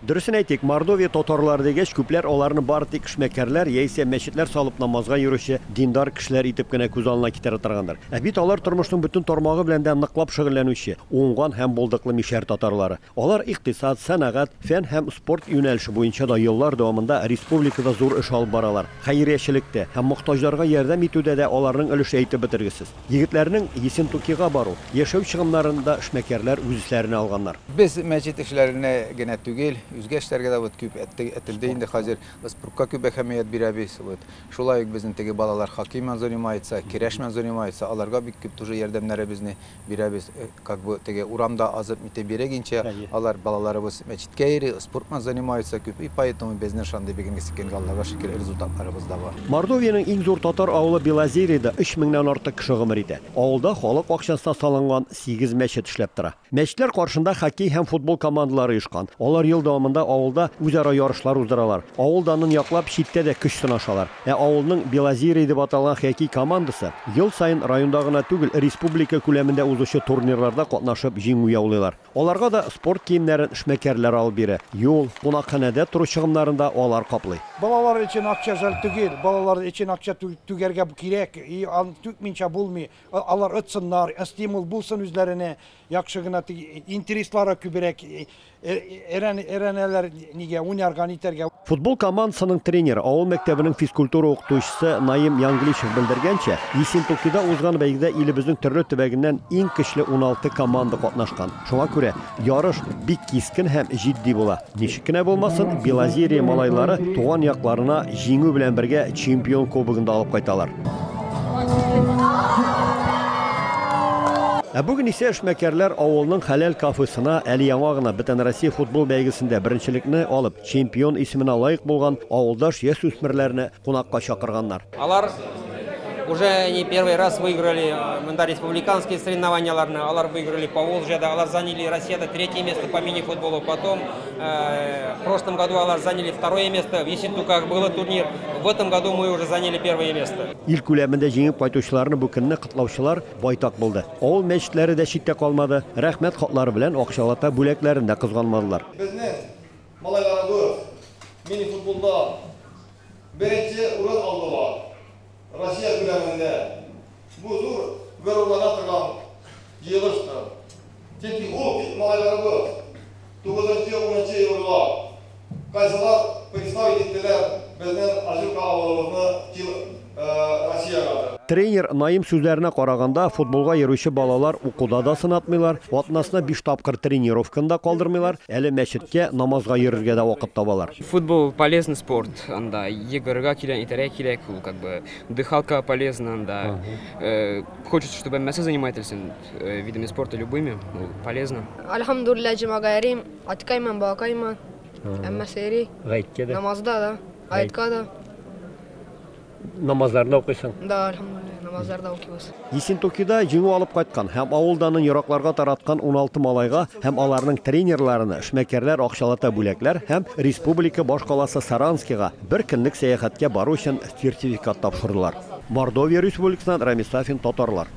Дөресен әйтик, Мордовия татарлары дигәч, күпләр аларны бары тик эшмәкәрләр яисә мәчетләр салып намазга йөрүче диндар кешеләр итеп кенә күз алына китерә торгандыр. Ә бит алар тормышның бөтен тармагы белән дә ныклап шөгыльләнүче, уңган һәм булдыклы мишәр татарлары. Алар икътисад, сәнәгать, фән һәм спорт юнәлеше буенча да еллар дәвамында республикада зур эш алып баралар. Хәйриячелектә һәм мохтаҗларга ярдәм итүдә дә аларның өлеше әйтеп бетергесез. Егетләрнең Ессентукига бару, яшәү чыгымнарында эшмәкәрләр үз исләренә алганнар. Без мәчет эшләренә генә түгел, үзгә эшләргә дә күп әтелде инде хәзер. Спортка күп әһәмият бирәбез. Шулай ук безнең теге балалар хоккеймен занимается, көрәшмен занимается, аларга бик күп тоже ярдәмнәребезне бирәбез. Как бы теге урамда азып митә бирәгенчә, алар балаларыбыз мәчеткә йөри, спортмен занимается күп. И поэтому безнең шундый бигенге Аллага шөкер результатларыбыз да бар. Мордовияның иң зур татар авылы Белозериядә 3000-нән артык кеше гомер итә. Авылда халык акчасына салынган 8 мәчет эшләп тора. Мәчетләр каршында хоккей һәм футбол командалары оешкан. Алар ел дәвамында авылда үзара ярышлар уздыралар. Авылданын яклап читтә дә көч сынашалар. Авылның Белозерия дип аталган хоккей командасы ел сайын районда гына түгел, республика күләмендә узучы турнирларда катнашып җиңү яулыйлар. Аларга да спорт киемнәрен эшмәкәрләр алып бирә. Юл, кунакханәдә тору чыгымнарында алар каплый. Балалар өчен акча зәл түгел, балалар өчен акча түгәргә кирәк. Аны түкминчә булмый. Алар отсыннар, стимул булсын үзләренә, яхшы гына интереслары күбрәк. Эрәнәләр нигә уйнарга итәргә. Футбол командасының тренеры, авыл мәктәбенең физкультура укытучысы Наим Янглишев белдергәнчә, Ессентукида узган бәйгедә илебезнең төрле төбәгеннән иң көчле 16 команда катнашкан. Шуңа күрә ярыш бик кискен һәм җитди була. Ничек кенә булмасын, Белозерия малайлары туган якларына җиңү белән бергә чемпион кубогында алып кайталар. Бүген исә эшмәкәрләр авылның хәләл кафесына әле яңа гына Бөтен Россия футбол бәйгесендә беренчелекне алып, чемпион исеменә лаек булган авылдаш яшүсмерләрне кунакка чакырганнар. Алар уже не первый раз выиграли республиканские соревнования, алар выиграли по Волжье, алар заняли Россия 3-е место по мини-футболу, потом в прошлом году алар заняли 2-е место, в Ессентуках был турнир, в этом году мы уже заняли 1-е место. Ил күләмендә җиңеп кайтучыларны бу көнне котлаучылар байтак булды. Авыл мәчетләре дә читтә калмады, рәхмәт хатлары белән акчалата бүләкләрен дә кызганмадылар. Безнең малайларыбыз мини-футболда беренче урын алдылар. Россия күләмендә бу зур горурлана торган җыелыштыр. Чөнки ул малайларыбыз 9-10 елларда кайсылар представить иттеләр безнең Ажука авылыбызны Россиягә. Тренер Наим сүзләренә караганда, футболга йөрүче балалар укуда да сынатмыйлар, атнасына 5 тапкыр тренировканда калдырмыйлар, әле мәчеткә, намазга йөрергә дә вакыт табалар. Футбол полезный спорт, анда егырга кирәк, итәргә кирәк, ул как бы дыхалка полезна, анда хочется, чтобы мәсә занимались видами спорта любыми, полезно. Альхамдулилlah җимага ярим, аткайман, бакайман, әмма сәри, намазда да, айтка да. Намазларда укыйсың? Да, альхамдулилlah, намазларда укыйбыз. Ессентукида җиңү алып кайткан һәм авылданын еракларга тараткан 16 малайга һәм аларның тренерларына эшмәкәрләр акчалата бүләкләр һәм республика башкаласы Саранскига бер көнлек сәяхәткә бару өчен сертификат тапшырдылар. Мордовия Республикасыннан Рамис Сафин, татарлар.